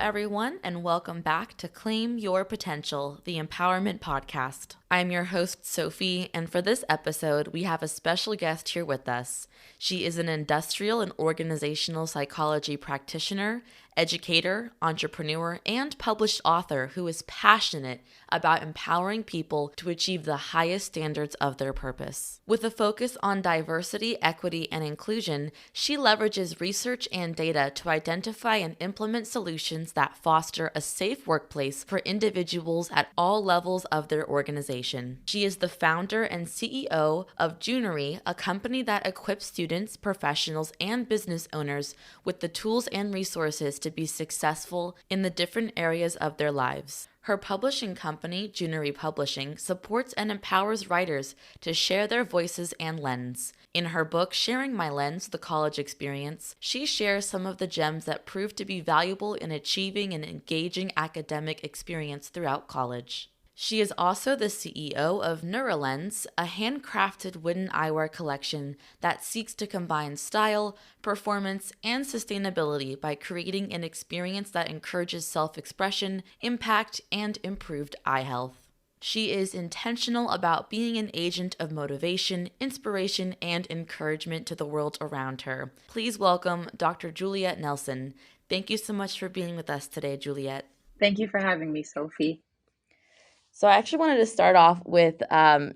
everyone, and welcome back to Claim Your Potential, the Empowerment Podcast. I'm your host, Sofie, and for this episode, we have a special guest here with us. She is an industrial and organizational psychology practitioner, educator, entrepreneur, and published author who is passionate about empowering people to achieve the highest standards of their purpose. With a focus on diversity, equity, and inclusion, she leverages research and data to identify and implement solutions that foster a safe workplace for individuals at all levels of their organization. She is the founder and CEO of Junery, a company that equips students, professionals, and business owners with the tools and resources to be successful in the different areas of their lives. Her publishing company, Junery Publishing, supports and empowers writers to share their voices and lens. In her book, Sharing My Lens, The College Experience, she shares some of the gems that prove to be valuable in achieving an engaging academic experience throughout college. She is also the CEO of Neuralens, a handcrafted wooden eyewear collection that seeks to combine style, performance, and sustainability by creating an experience that encourages self-expression, impact, and improved eye health. She is intentional about being an agent of motivation, inspiration, and encouragement to the world around her. Please welcome Dr. Juliette Nelson. Thank you so much for being with us today, Juliette. Thank you for having me, Sofie. So I actually wanted to start off with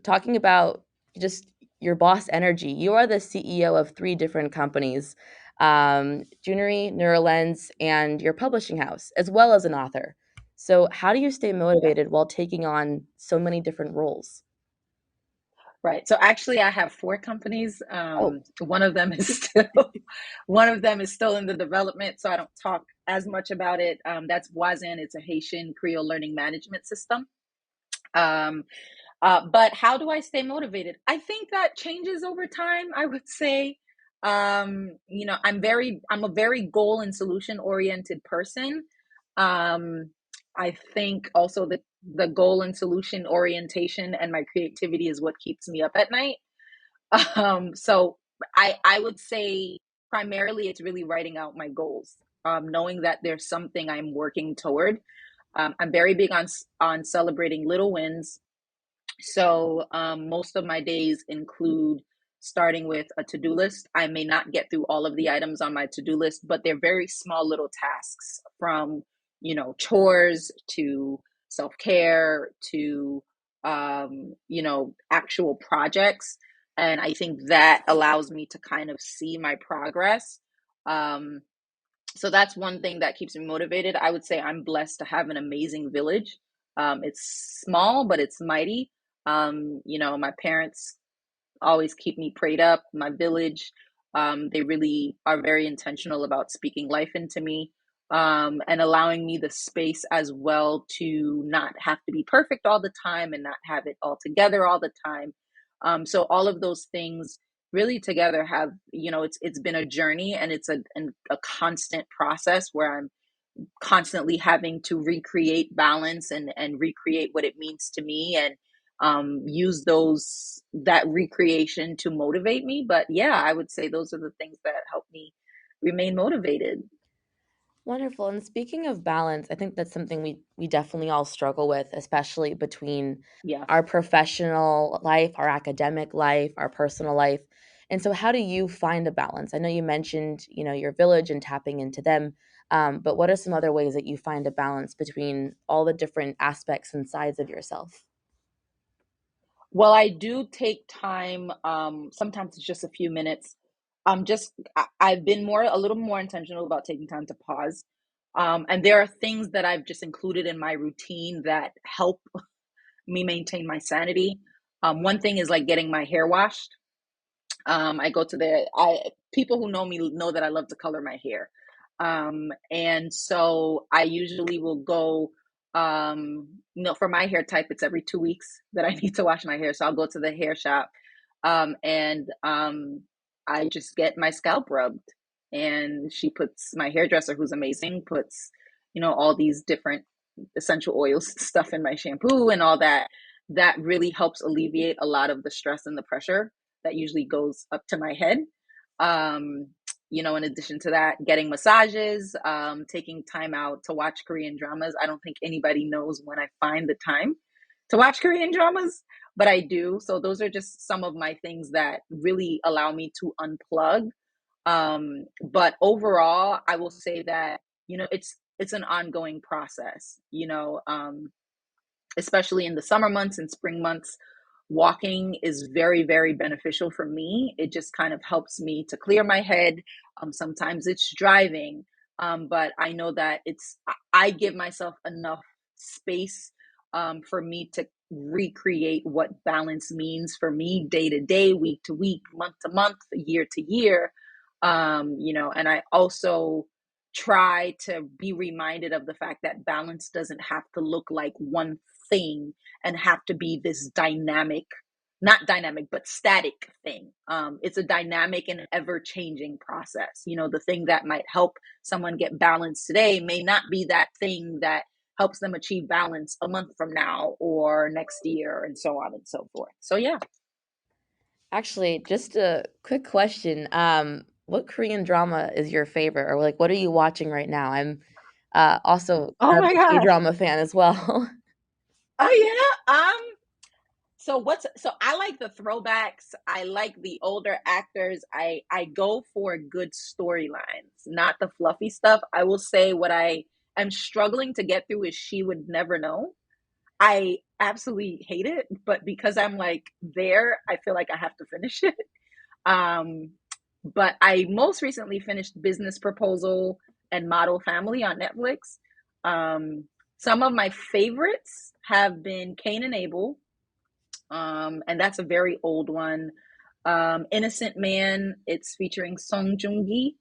talking about just your boss energy. You are the CEO of 3 different companies, Junery, Neuralens, and your publishing house, as well as an author. So how do you stay motivated while taking on so many different roles? Right. So actually, I have 4 companies. Oh, One of them is still in the development, so I don't talk as much about it. That's Voisin. It's a Haitian Creole learning management system. Um, but how do I stay motivated? I think that changes over time. I would say, I'm a very goal and solution oriented person. Um, I think also that the goal and solution orientation and my creativity is what keeps me up at night. So I would say primarily it's really writing out my goals, knowing that there's something I'm working toward. I'm very big on celebrating little wins. So most of my days include starting with a to-do list. I may not get through all of the items on my to-do list, but they're very small little tasks from, chores to self-care to, actual projects. And I think that allows me to kind of see my progress. Um, so that's one thing that keeps me motivated. I would say I'm blessed to have an amazing village. It's small, but it's mighty. My parents always keep me prayed up. My village, they really are very intentional about speaking life into me, and allowing me the space as well to not have to be perfect all the time and not have it all together all the time. So all of those things really together have, it's been a journey, and it's a constant process where I'm constantly having to recreate balance and recreate what it means to me, and use that recreation to motivate me. But yeah, I would say those are the things that help me remain motivated. wonderful. And speaking of balance, I think that's something we definitely all struggle with, especially between Yeah. our professional life, our academic life, our personal life. And so how do you find a balance? I know you mentioned, your village and tapping into them, but what are some other ways that you find a balance between all the different aspects and sides of yourself? Well, I do take time. Sometimes it's just a few minutes. I've been a little more intentional about taking time to pause. And there are things that I've just included in my routine that help me maintain my sanity. One thing is like getting my hair washed. I go to the I People who know me know that I love to color my hair. And so I usually will go, for my hair type, it's every 2 weeks that I need to wash my hair. So I'll go to the hair shop, and I just get my scalp rubbed. And my hairdresser, who's amazing, puts, all these different essential oils stuff in my shampoo and all that. That really helps alleviate a lot of the stress and the pressure that usually goes up to my head. Um, in addition to that, getting massages, taking time out to watch Korean dramas. I don't think anybody knows when I find the time to watch Korean dramas, but I do. So those are just some of my things that really allow me to unplug. But overall, I will say that, it's an ongoing process, especially in the summer months and spring months. Walking is very, very beneficial for me. It just kind of helps me to clear my head. Sometimes it's driving, but I know that I give myself enough space for me to recreate what balance means for me day to day, week to week, month to month, year to year. And I also try to be reminded of the fact that balance doesn't have to look like one thing and have to be this dynamic, not dynamic, but static thing. It's a dynamic and ever changing process. The thing that might help someone get balance today may not be that thing that helps them achieve balance a month from now or next year, and so on and so forth. So, yeah. Actually, just a quick question. What Korean drama is your favorite, or like what are you watching right now? I'm also Oh kind of my a gosh. K-drama fan as well. Oh, yeah. So I like the throwbacks. I like the older actors. I go for good storylines, not the fluffy stuff. I will say what I am struggling to get through is She Would Never Know. I absolutely hate it, but because I'm like there, I feel like I have to finish it. Um, but I most recently finished Business Proposal and Model Family on Netflix. Some of my favorites have been Cain and Abel, and that's a very old one. Innocent Man, it's featuring Song Joong Ki.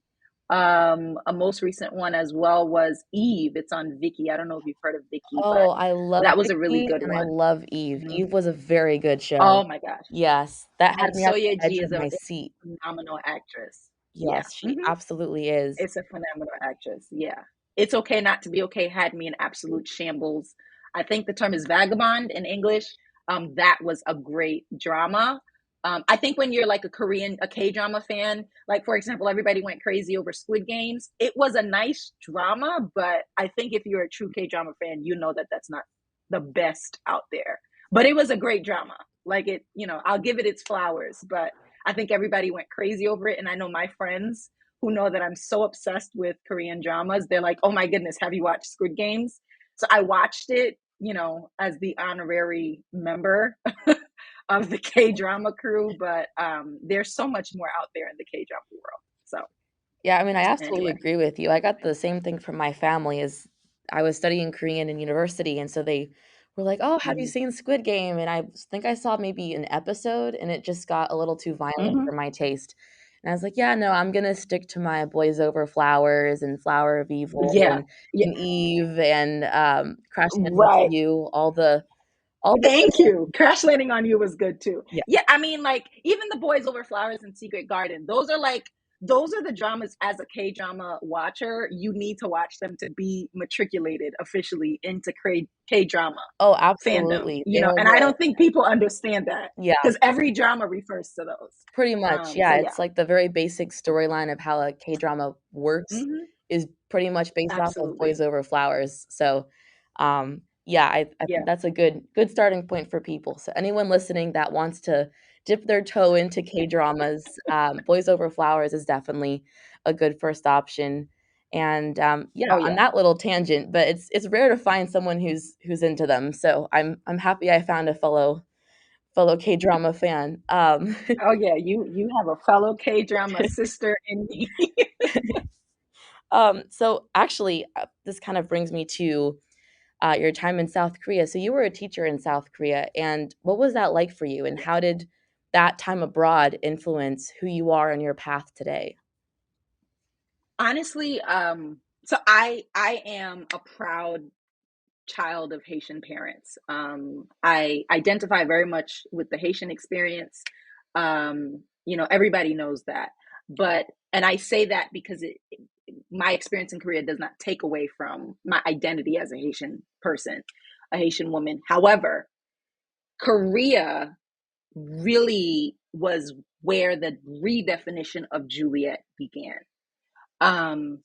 A most recent one as well was Eve. It's on Vicky. I don't know if you've heard of Vicky, but Oh, I love that was a really Vicky good and I one. love Eve. Mhm. Eve was a very good show. Oh my gosh. Yes, that had And me on Soya the edge G of is a my seat. phenomenal actress. Yeah. Yes, she absolutely is. It's a phenomenal actress. Yeah. It's Okay Not to Be Okay had me in absolute shambles. I think the term is vagabond in English. That was a great drama. I think when you're like a K drama fan, like for example, everybody went crazy over Squid Games. It was a nice drama, but I think if you're a true K drama fan, you know that that's not the best out there. But it was a great drama. Like I'll give it its flowers, but I think everybody went crazy over it. And I know my friends who know that I'm so obsessed with Korean dramas, they're like, oh my goodness, have you watched Squid Games? So I watched it, as the honorary member of the K drama crew, but there's so much more out there in the K drama world. So Yeah, I mean, I absolutely anyway. agree with you. I got the same thing from my family as I was studying Korean in university, and so they were like, "Oh, have you Mm-hmm. seen Squid Game?" And I think I saw maybe an episode, and it just got a little too violent Mm-hmm. for my taste. And I was like, "Yeah, no, I'm gonna stick to my Boys Over Flowers and Flower of Evil Yeah. Yeah. and Eve and Crash Landing on Right. You, all the Thank you. Crash Landing on You was good too. yeah. Yeah, I mean, like even The Boys Over Flowers and Secret Garden, those are the dramas as a K drama watcher. You need to watch them to be matriculated officially into K drama Oh, fandom. absolutely. They are And I the don't think people understand that yeah. because every drama refers to those. Pretty much, So yeah, yeah. it's like the very basic storyline of how a K-drama works Hmm. is pretty much based off of Absolutely. Boys Over Flowers, so, yeah, I think Yeah. that's a good starting point for people, so anyone listening that wants to dip their toe into K-dramas, Boys Over Flowers is definitely a good first option, and, yeah, Oh on yeah. that little tangent, but it's rare to find someone who's into them, so I'm happy I found a fellow K-drama fan, Oh yeah. You have a fellow K drama sister in me. So actually, this kind of brings me to your time in South Korea. So you were a teacher in South Korea, and what was that like for you? And how did that time abroad influence who you are on your path today? Honestly, so I am a proud child of Haitian parents. I identify very much with the Haitian experience. Everybody knows that, but and I say that because my experience in Korea does not take away from my identity as a Haitian person, a Haitian woman. However, Korea really was where the redefinition of Juliet began. Um,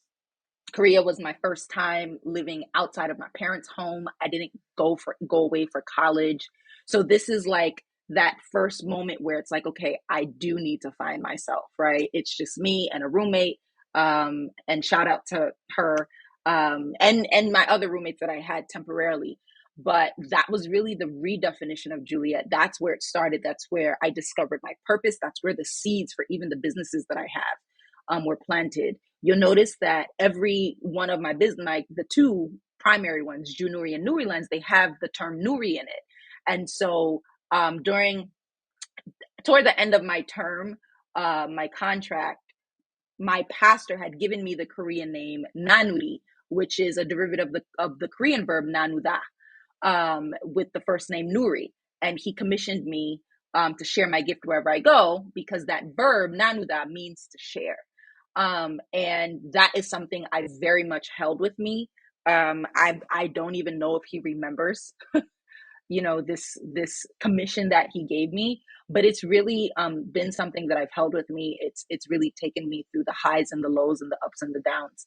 Korea was my first time living outside of my parents' home. I didn't go away for college. So this is like that first moment where it's like, okay, I do need to find myself, right? It's just me and a roommate. And shout out to her, and my other roommates that I had temporarily. But that was really the redefinition of Juliette. That's where it started. That's where I discovered my purpose. That's where the seeds for even the businesses that I have were planted. You'll notice that every one of my business, like the two primary ones, Junuri and Nuri Lens, they have the term Nuri in it. And so during toward the end of my term, my contract, my pastor had given me the Korean name Nanuri, which is a derivative of the Korean verb nanuda, with the first name Nuri. And he commissioned me to share my gift wherever I go, because that verb nanuda means to share. And that is something I very much held with me. I don't even know if he remembers, this commission that he gave me, but it's really been something that I've held with me. It's really taken me through the highs and the lows and the ups and the downs.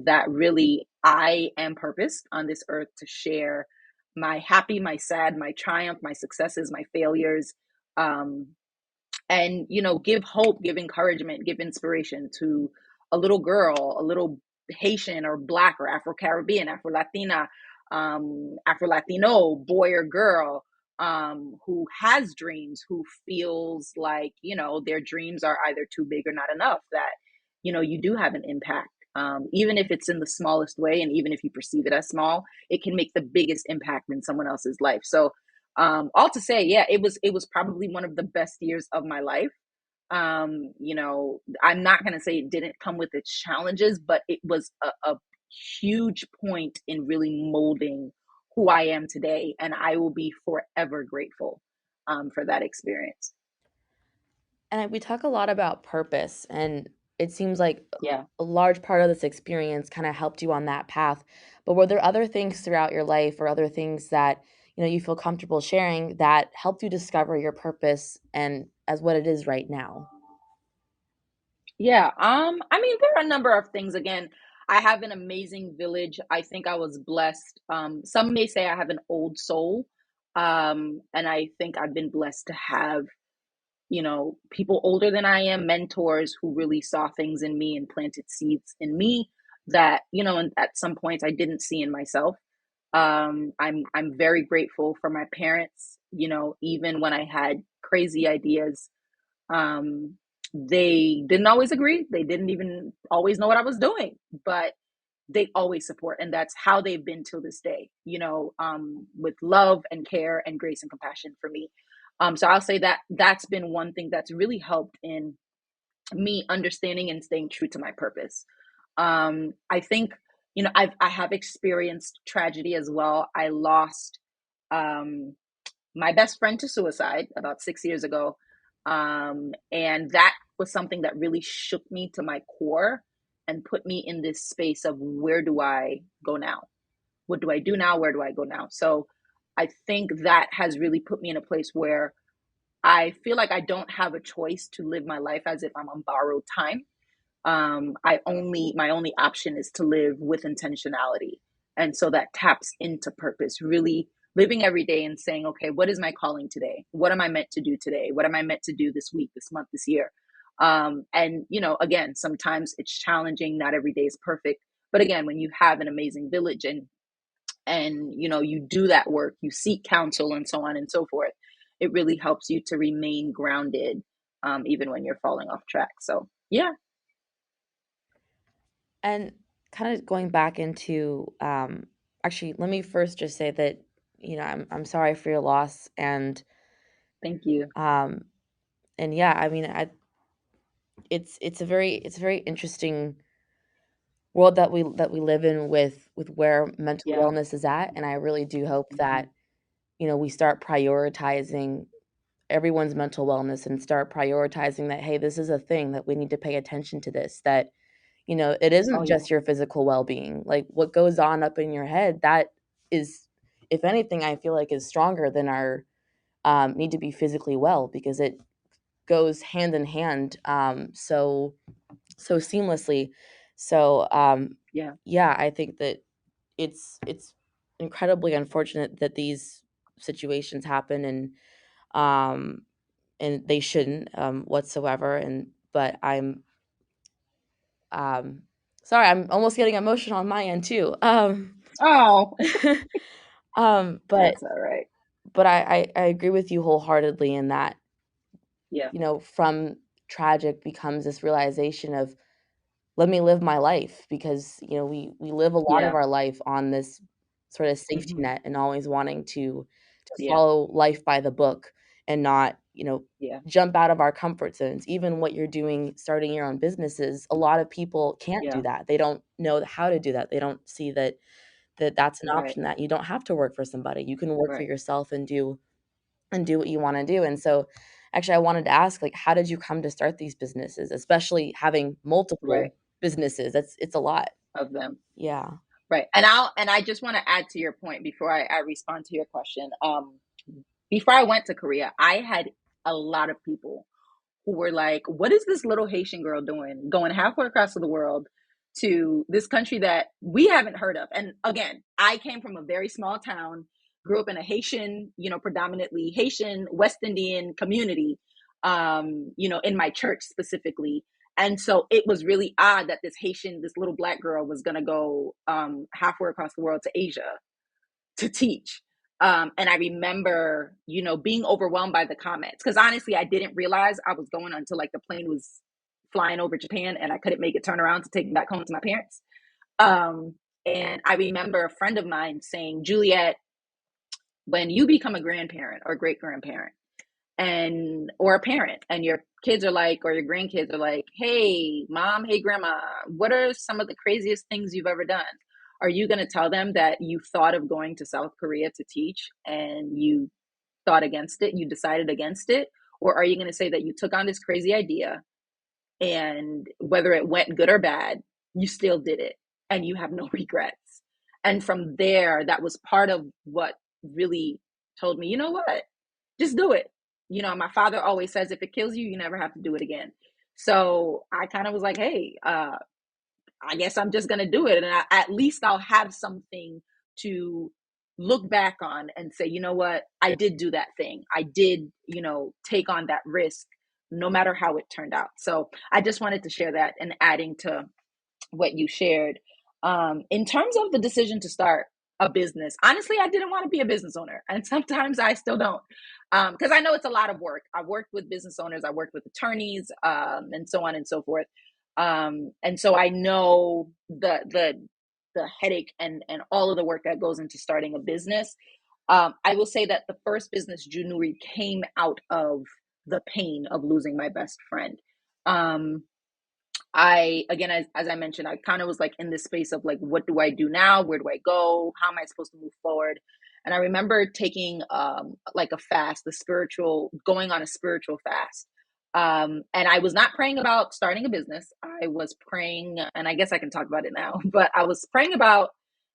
That really I am purposed on this earth to share my happy, my sad, my triumph, my successes, my failures, um, and give hope, give encouragement, give inspiration to a little girl, a little Haitian or Black or Afro-Caribbean, Afro-Latina, Afro-Latino boy or girl, who has dreams, who feels like their dreams are either too big or not enough, that you do have an impact, even if it's in the smallest way, and even if you perceive it as small, it can make the biggest impact in someone else's life. So all to say, yeah, it was probably one of the best years of my life. I'm not going to say it didn't come with its challenges, but it was a huge point in really molding who I am today, and I will be forever grateful for that experience. And we talk a lot about purpose, and it seems like Yeah. a large part of this experience kind of helped you on that path. But were there other things throughout your life or other things that, you feel comfortable sharing that helped you discover your purpose and as what it is right now? Yeah. I mean, there are a number of things. Again, I have an amazing village. I think I was blessed. Some may say I have an old soul. And I think I've been blessed to have people older than I am, mentors who really saw things in me and planted seeds in me that, and at some points I didn't see in myself. I'm very grateful for my parents, even when I had crazy ideas. Um, they didn't always agree. They didn't even always know what I was doing, but they always support. And that's how they've been till this day, with love and care and grace and compassion for me. So I'll say that that's been one thing that's really helped in me understanding and staying true to my purpose. I think, I have experienced tragedy as well. I lost um, my best friend to suicide about 6 years ago. And that was something that really shook me to my core and put me in this space of, where do I go now? What do I do now? Where do I go now? So I think that has really put me in a place where I feel like I don't have a choice to live my life as if I'm on borrowed time. My only option is to live with intentionality. And so that taps into purpose, really living every day and saying, okay, what is my calling today? What am I meant to do today? What am I meant to do this week, this month, this year? And again, sometimes it's challenging. Not every day is perfect. But again, when you have an amazing village, and you do that work, you seek counsel and so on and so forth, it really helps you to remain grounded, even when you're falling off track. So yeah. And kind of going back into, actually, let me first just say that, I'm sorry for your loss, Thank you. um, and yeah, I mean, it's a very interesting world that we live in with where mental Yeah. wellness is at, and I really do hope Hmm. that we start prioritizing everyone's mental wellness and start prioritizing that, hey, this is a thing that we need to pay attention to, this, that it Oh isn't yeah. just your physical well-being. Like, what goes on up in your head, that is, if anything, I feel like is stronger than our need to be physically well, because it goes hand in hand. So so seamlessly. So Yeah. yeah, I think that it's incredibly unfortunate that these situations happen, um and they shouldn't whatsoever. And but I'm um sorry, I'm almost getting emotional on my end too. Oh, But that's all right. I agree with you wholeheartedly in that, Yeah. from tragic becomes this realization of, let me live my life, because we live a lot of Yeah. our life on this sort of safety Hmm. net, and always wanting to Yeah. follow life by the book, and not Yeah. jump out of our comfort zones. Even what you're doing, starting your own businesses, a lot of people can't do Yeah. that. They don't know how to do that. They don't see that that's an Right. option, that you don't have to work for somebody. You can work for Right. yourself and do what you wanna do. And so, actually, I wanted to ask, like, how did you come to start these businesses, especially having Right. multiple businesses? It's a lot. Of them. Yeah. Right. And I just want to add to your point before I respond to your question. Before I went to Korea, I had a lot of people who were like, what is this little Haitian girl doing going halfway across the world to this country that we haven't heard of? And again, I came from a very small town, grew up in a Haitian, predominantly Haitian West Indian community, in my church specifically. And so it was really odd that this little Black girl was going to go halfway across the world to Asia to teach. And I remember, being overwhelmed by the comments, because honestly, I didn't realize I was going until like the plane was flying over Japan and I couldn't make it turn around to take me back home to my parents. Um, and I remember a friend of mine saying, Juliette, when you become a grandparent or great grandparent, or a parent, and your kids are like, or your grandkids are like, hey mom, hey grandma, what are some of the craziest things you've ever done? Are you going to tell them that you thought of going to South Korea to teach and you thought against it, you decided against it? Or are you going to say that you took on this crazy idea, and whether it went good or bad, you still did it and you have no regrets? And from there, that was part of what really told me, you know what, just do it. My father always says, if it kills you, you never have to do it again. So I kind of was like, hey, I guess I'm just going to do it. And at least I'll have something to look back on and say, you know what, I did do that thing. I did, take on that risk, no matter how it turned out. So I just wanted to share that, and adding to what you shared. In terms of the decision to start a business, honestly, I didn't want to be a business owner. And sometimes I still don't, because I know it's a lot of work. I worked with business owners, I worked with attorneys, and so on and so forth. And so I know the headache and all of the work that goes into starting a business. I will say that the first business, Junuri, came out of the pain of losing my best friend. Um, I again, as I mentioned, I kind of was like in this space of like, what do I do now? Where do I go? How am I supposed to move forward? And I remember taking like a fast, going on a spiritual fast. And I was not praying about starting a business. I was praying, and I guess I can talk about it now, but I was praying about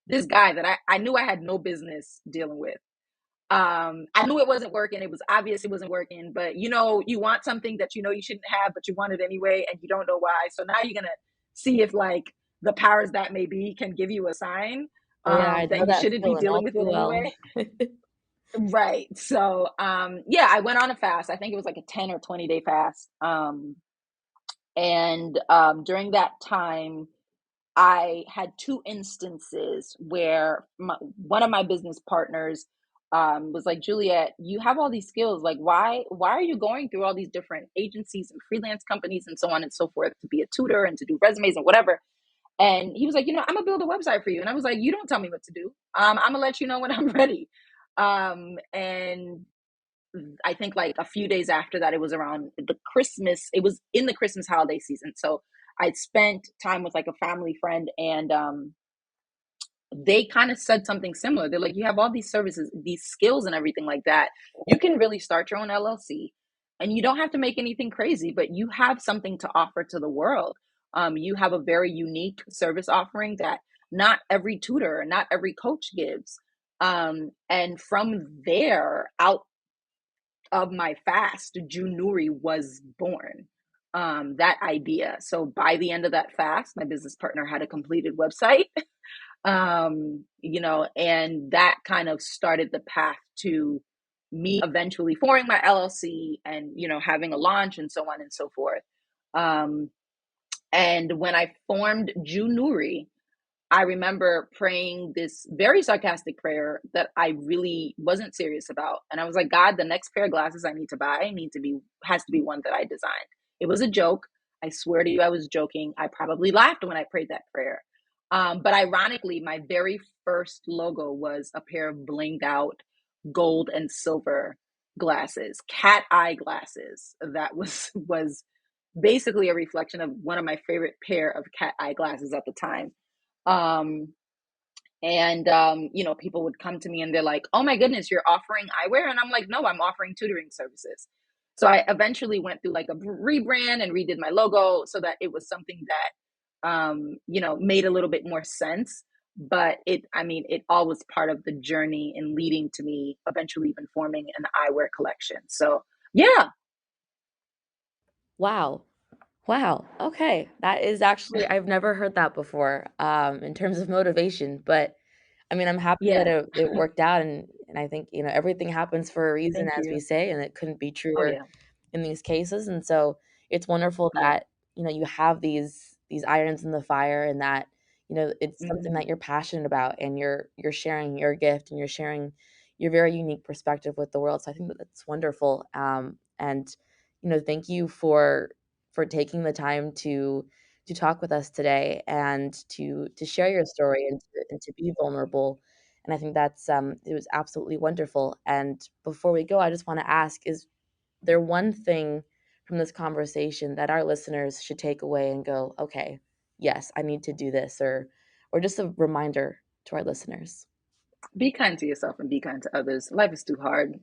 this guy that I knew I had no business dealing with. I knew it wasn't working. It was obvious it wasn't working, but you want something that you shouldn't have, but you want it anyway, and you don't know why. So now you're gonna see if like the powers that may be can give you a sign Oh, yeah, I that know you that shouldn't be feeling dealing all with too it well. anyway. Right. So yeah, I went on a fast. I think it was like a 10 or 20-day fast. And during that time, I had two instances where one of my business partners was like, Juliette, you have all these skills. Like, why are you going through all these different agencies and freelance companies and so on and so forth to be a tutor and to do resumes and whatever? And he was like, I'm gonna build a website for you. And I was like, you don't tell me what to do. I'm gonna let you know when I'm ready. And I think like a few days after that, it was around it was in the Christmas holiday season. So I'd spent time with like a family friend, and they kind of said something similar. They're like, you have all these services, these skills and everything like that. You can really start your own LLC, and you don't have to make anything crazy, but you have something to offer to the world. You have a very unique service offering that not every tutor, not every coach gives. And from there, out of my fast, Junuri was born. that idea. So by the end of that fast, my business partner had a completed website, and that kind of started the path to me eventually forming my LLC and, having a launch and so on and so forth. Um, and when I formed Junuri, I remember praying this very sarcastic prayer that I really wasn't serious about. And I was like, God, the next pair of glasses I need to buy has to be one that I designed. It was a joke. I swear to you, I was joking. I probably laughed when I prayed that prayer. But ironically, my very first logo was a pair of blinged out gold and silver glasses, cat eye glasses. That was basically a reflection of one of my favorite pair of cat eye glasses at the time. Um, people would come to me and they're like, oh my goodness, you're offering eyewear? And I'm like, no, I'm offering tutoring services. So I eventually went through like a rebrand and redid my logo so that it was something that, made a little bit more sense. But it all was part of the journey in leading to me eventually even forming an eyewear collection. So yeah. Wow. Wow. Okay. That is actually, I've never heard that before, in terms of motivation, but I mean, I'm happy that Yeah. it worked out, and I think, everything happens for a reason, Thank as we you. say, and it couldn't be Oh truer yeah. in these cases. And so it's wonderful Yeah. that, you have these irons in the fire, and that, it's something Hmm. that you're passionate about, and you're sharing your gift, and you're sharing your very unique perspective with the world. So I think that that's wonderful. And thank you for taking the time to talk with us today, and to share your story, and to be vulnerable. And I think that's it was absolutely wonderful. And before we go, I just want to ask, is there one thing from this conversation that our listeners should take away and go, okay, yes, I need to do this, or just a reminder to our listeners? Be kind to yourself and be kind to others. Life is too hard.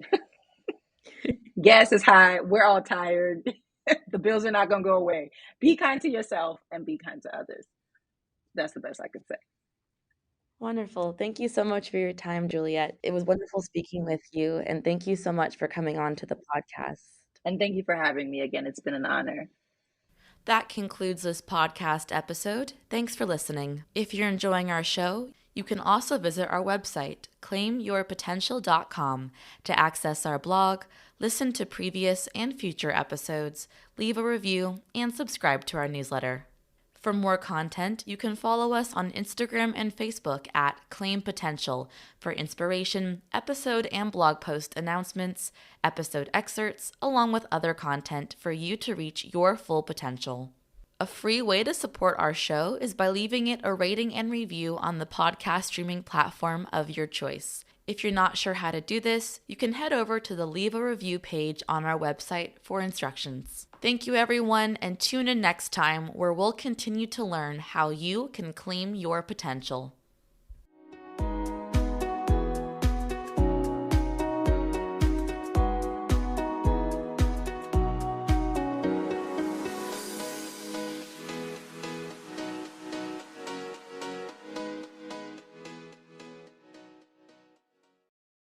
Gas is high. We're all tired. The bills are not going to go away. Be kind to yourself and be kind to others. That's the best I could say. Wonderful. Thank you so much for your time, Juliette. It was wonderful speaking with you, and thank you so much for coming on to the podcast. And thank you for having me again. It's been an honor. That concludes this podcast episode. Thanks for listening. If you're enjoying our show, you can also visit our website, claimyourpotential.com, to access our blog, listen to previous and future episodes, leave a review, and subscribe to our newsletter. For more content, you can follow us on Instagram and Facebook at Claim Potential for inspiration, episode and blog post announcements, episode excerpts, along with other content for you to reach your full potential. A free way to support our show is by leaving it a rating and review on the podcast streaming platform of your choice. If you're not sure how to do this, you can head over to the Leave a Review page on our website for instructions. Thank you, everyone, and tune in next time where we'll continue to learn how you can claim your potential.